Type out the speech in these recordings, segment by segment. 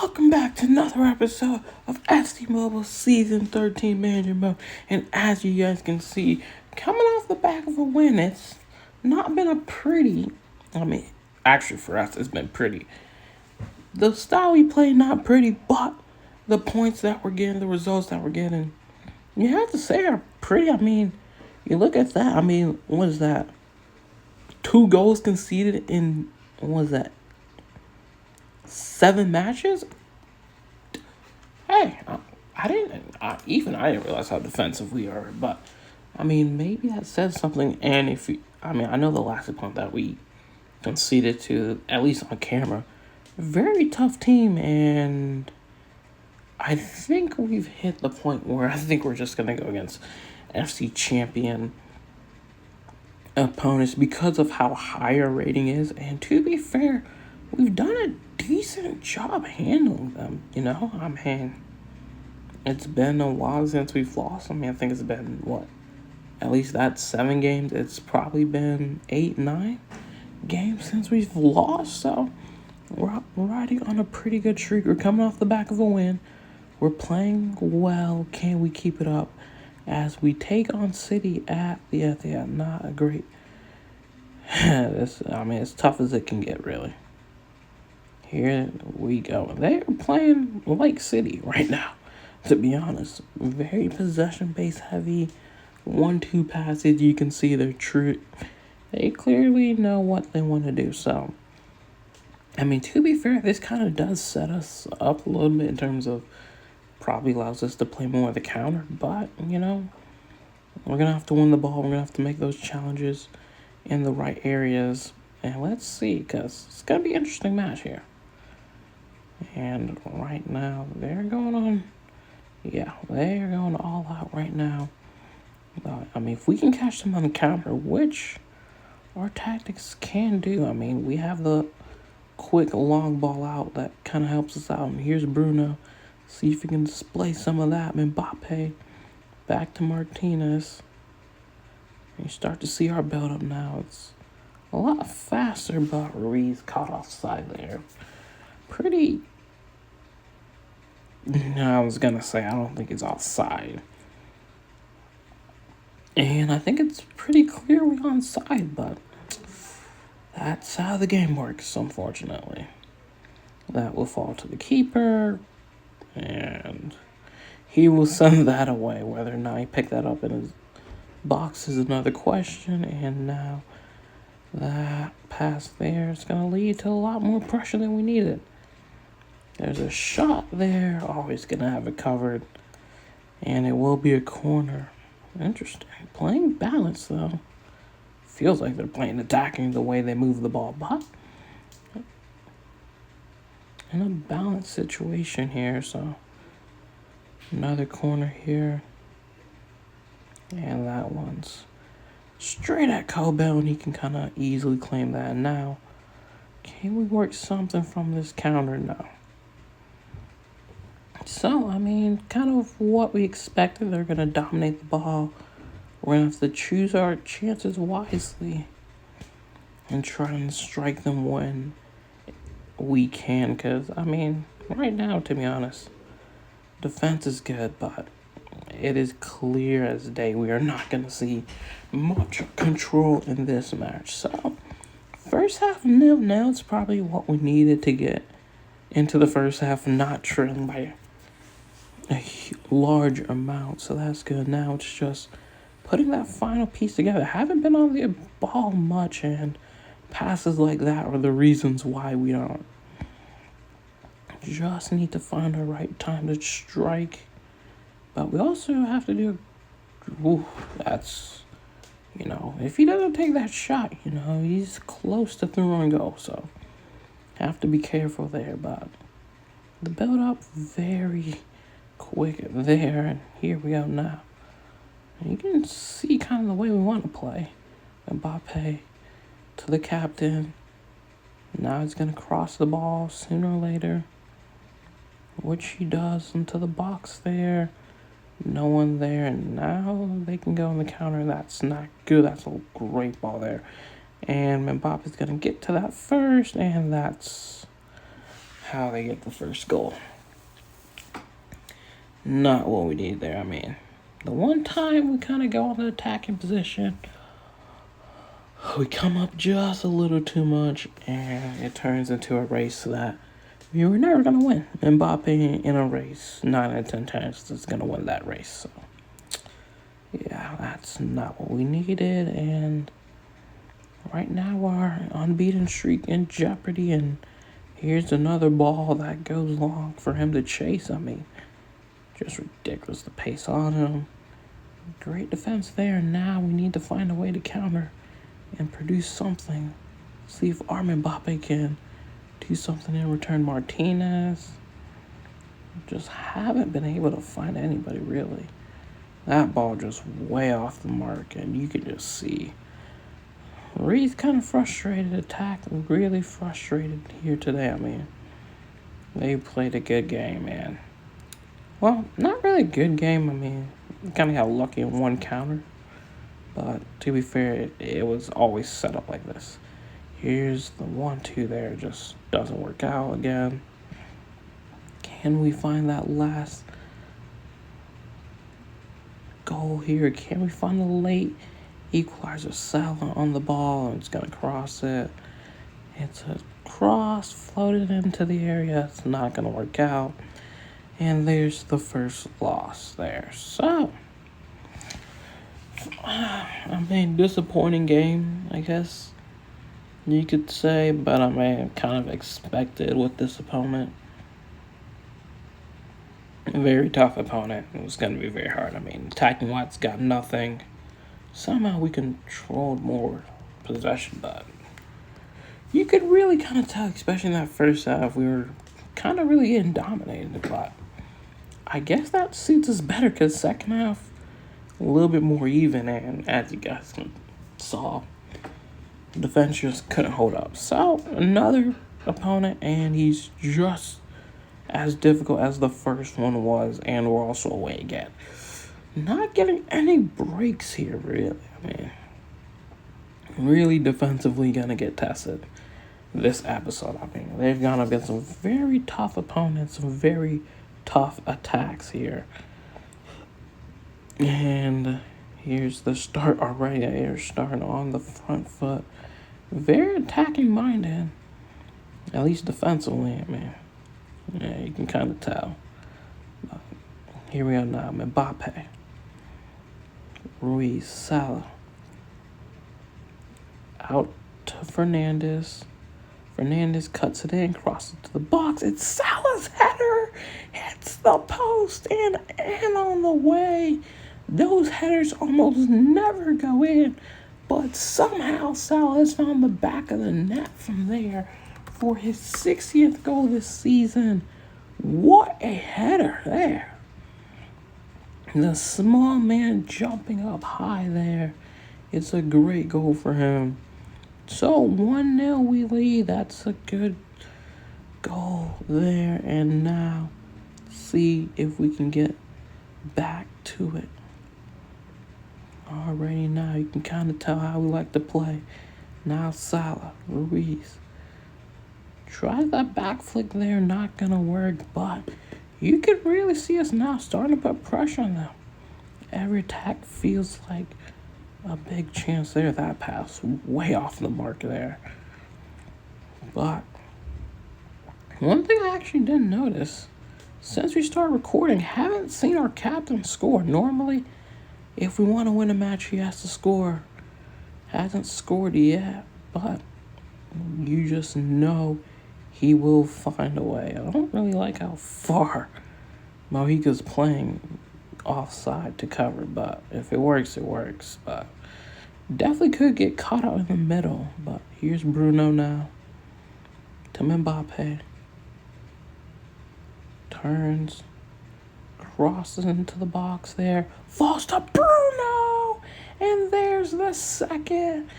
Welcome back to another episode of FC Mobile Season 13 Manager Mode. And as you guys can see, coming off the back of a win, it's not been a pretty, actually for us, it's been pretty. The style we play, not pretty, but the points that we're getting, the results that we're getting, you have to say are pretty. You look at that. What is that? 2 goals conceded in, what is that? 7 matches? Hey, I didn't realize how defensive we are, but maybe that says something. And I know the last opponent that we conceded to, at least on camera, very tough team, and I think we've hit the point where I think we're just gonna go against FC champion opponents because of how high our rating is. And to be fair, we've done a decent job handling them, it's been a while since we've lost. I think it's been, at least that's 7 games. It's probably been 8, 9 games since we've lost, so we're riding on a pretty good streak. We're coming off the back of a win. We're playing well. Can we keep it up as we take on City at the Etihad? Not a great... as tough as it can get, really. Here we go. They're playing like City right now, to be honest. Very possession-based heavy. 1-2 passes. You can see they're true. They clearly know what they want to do. So, to be fair, this kind of does set us up a little bit in terms of probably allows us to play more of the counter. But, we're going to have to win the ball. We're going to have to make those challenges in the right areas. And let's see, because it's going to be an interesting match here. And right now, they're going all out right now. If we can catch them on the counter, which our tactics can do. We have the quick long ball out that kind of helps us out. And here's Bruno. See if we can display some of that. Mbappe back to Martinez. You start to see our build-up now. It's a lot faster, but Ruiz caught offside there. I was going to say, I don't think it's offside. And I think it's pretty clearly onside, but that's how the game works, unfortunately. That will fall to the keeper, and he will send that away. Whether or not he picked that up in his box is another question, and now that pass there is going to lead to a lot more pressure than we needed. There's a shot there. Always going to have it covered. And it will be a corner. Interesting. Playing balance, though. Feels like they're playing attacking the way they move the ball. But in a balanced situation here. So another corner here. And that one's straight at Kobel. And he can kind of easily claim that. Now, can we work something from this counter? No. So, kind of what we expected. They're going to dominate the ball. We're going to have to choose our chances wisely and try and strike them when we can. Because, right now, to be honest, defense is good, but it is clear as day we are not going to see much control in this match. So, first half 0-0 is probably what we needed to get into the first half, not trailing by a large amount, so that's good. Now it's just putting that final piece together. Haven't been on the ball much, and passes like that are the reasons why we don't. Just need to find the right time to strike, but we also have to do. That's, if he doesn't take that shot, he's close to through and go. So have to be careful there. But the build up very quick there, and here we go now. And you can see kind of the way we want to play. Mbappe to the captain. Now he's going to cross the ball sooner or later, which he does into the box there. No one there, and now they can go on the counter. That's not good. That's a great ball there. And Mbappe's going to get to that first, and that's how they get the first goal. Not what we need there. I mean, the one time we kind of go on the attacking position, we come up just a little too much, and it turns into a race that we were never going to win. Mbappe in a race, 9 out of 10 times, is going to win that race. So, yeah, that's not what we needed. And right now, our unbeaten streak in jeopardy. And here's another ball that goes long for him to chase. I mean, just ridiculous, the pace on him. Great defense there. Now we need to find a way to counter and produce something. See if Armin Mbappe can do something in return. Martinez. Just haven't been able to find anybody, really. That ball just way off the mark, and you can just see Reed's kind of frustrated. Attack really frustrated here today. I mean, they played a good game, man. Well, not really a good game. I mean, kind of got lucky in one counter. But to be fair, it was always set up like this. Here's the 1-2 there. It just doesn't work out again. Can we find that last goal here? Can we find the late equalizer? Salah on the ball, and it's going to cross it. It's a cross floated into the area. It's not going to work out. And there's the first loss there. So, I mean, disappointing game, I guess you could say, but I mean, kind of expected with this opponent. A very tough opponent. It was going to be very hard. I mean, attacking Watts got nothing. Somehow we controlled more possession, but you could really kind of tell, especially in that first half, we were kind of really getting dominated. But I guess that suits us better because second half, a little bit more even, and as you guys saw, the defense just couldn't hold up. So, another opponent, and he's just as difficult as the first one was, and we're also away again. Not getting any breaks here, really. I mean, really defensively gonna get tested this episode. I mean, they've gone up against some very tough opponents, some very tough attacks here. And here's the start already. They're starting on the front foot. Very attacking minded. At least defensively, I mean. Yeah, you can kind of tell. But here we are now. Mbappe. Ruiz. Salah. Out to Fernandes. Fernandes cuts it in, crosses it to the box. It's Salah's header. Hits the post and on the way. Those headers almost never go in, but somehow Salah has found the back of the net from there for his 60th goal this season. What a header there. The small man jumping up high there. It's a great goal for him. So 1-0 we lead. That's a good goal there. And now see if we can get back to it. Already now you can kind of tell how we like to play. Now Salah, Ruiz. Try that back flick there, not going to work. But you can really see us now starting to put pressure on them. Every attack feels like a big chance there. That pass way off the mark there. But one thing I actually didn't notice, since we started recording, haven't seen our captain score. Normally, if we want to win a match, he has to score. Hasn't scored yet, but you just know he will find a way. I don't really like how far Mojica's playing offside to cover, but if it works, it works. But definitely could get caught out in the middle. But here's Bruno now. To Mbappe. Turns. Crosses into the box there. Falls to Bruno! And there's the second.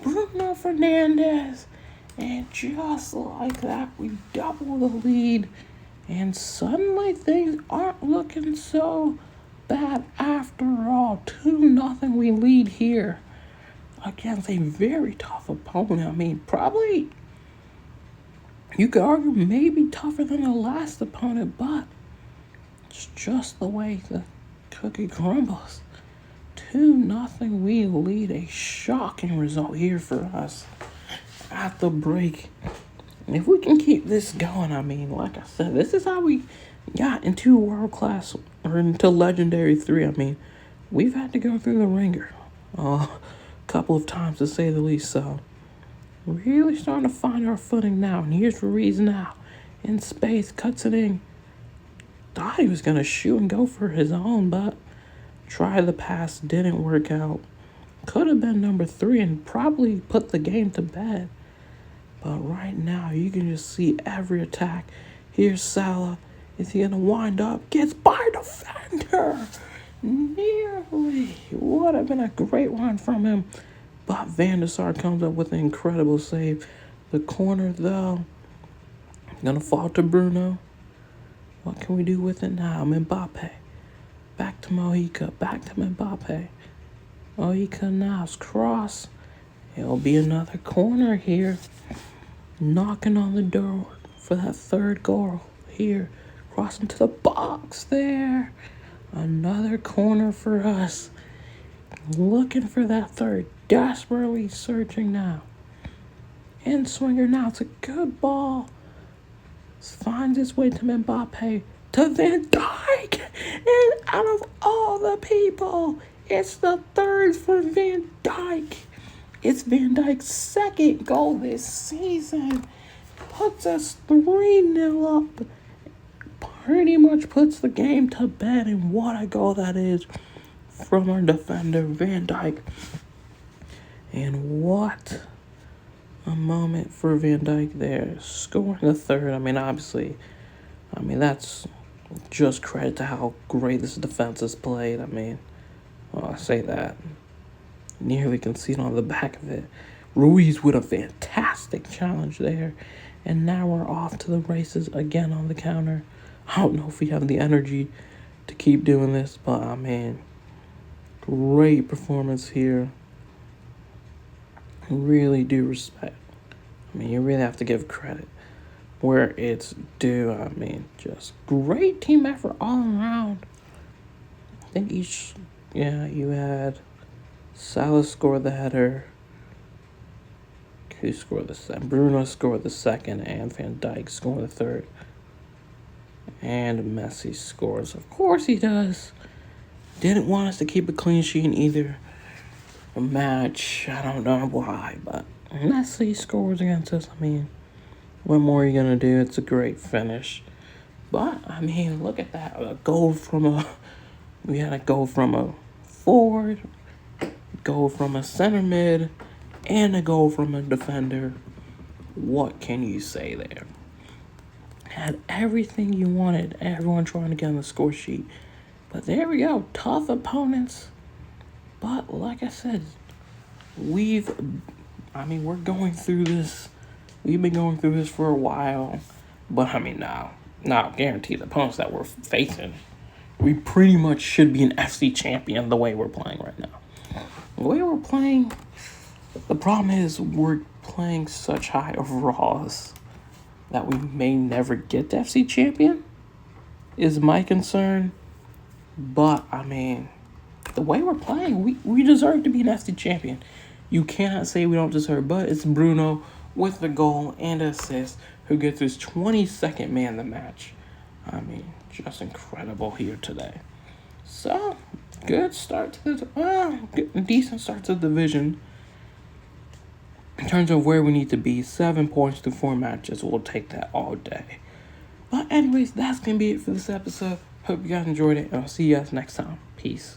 Bruno Fernandes. And just like that, we double the lead. And suddenly things aren't looking so bad after all. 2-0 we lead here against a very tough opponent. I mean, probably You could argue maybe tougher than the last opponent, but it's just the way the cookie crumbles. 2-0, we lead. A shocking result here for us at the break. And if we can keep this going, I mean, like I said, this is how we got into world class or into legendary 3. I mean, we've had to go through the ringer a couple of times to say the least. So, really starting to find our footing now. And here's Ruiz now in space, cuts it in. Thought he was going to shoot and go for his own, but tried the pass, didn't work out. Could have been number 3 and probably put the game to bed. But right now, you can just see every attack. Here's Salah. Is he going to wind up? Gets by a defender. Nearly. Would have been a great run from him. But Van der Sar comes up with an incredible save. The corner, though, going to fall to Bruno. What can we do with it now? Mbappe. Back to Mojica. Back to Mbappe. Mojica now's cross. It'll be another corner here. Knocking on the door for that third goal here. Crossing to the box there. Another corner for us. Looking for that third. Desperately searching now. In swinger now. It's a good ball. Finds its way to Mbappe. To Van Dijk. And out of all the people, it's the third for Van Dijk. It's Van Dijk's second goal this season. Puts us 3-0 up. Pretty much puts the game to bed. And what a goal that is from our defender, Van Dijk. And what a moment for Van Dijk there. Scoring the third. I mean, obviously, that's just credit to how great this defense has played. I mean, well, I say that. Nearly concede on the back of it. Ruiz with a fantastic challenge there. And now we're off to the races again on the counter. I don't know if we have the energy to keep doing this, but I mean, great performance here. Really do respect. I mean, you really have to give credit where it's due. I mean, just great team effort all around. I think you had Salah score the header. Who scored the second? Bruno scored the second, and Van Dijk scored the third. And Messi scores. Of course he does. Didn't want us to keep a clean sheet in either a match. I don't know why, but Messi scores against us. I mean, what more are you going to do? It's a great finish. But, I mean, look at that. We had a goal from a forward, goal from a center mid, and a goal from a defender. What can you say there? Had everything you wanted. Everyone trying to get on the score sheet. But there we go. Tough opponents. But like I said, we're going through this. We've been going through this for a while. But I mean, now guarantee the opponents that we're facing, we pretty much should be an FC champion the way we're playing right now. The way we're playing, the problem is we're playing such high overalls that we may never get to FC champion, is my concern. But, I mean, the way we're playing, we deserve to be an FC champion. You cannot say we don't deserve, but it's Bruno with the goal and assist who gets his 22nd man of the match. I mean, just incredible here today. So, decent start to the division. In terms of where we need to be, 7 points through 4 matches, we'll take that all day. But anyways, that's going to be it for this episode. Hope you guys enjoyed it, and I'll see you guys next time. Peace.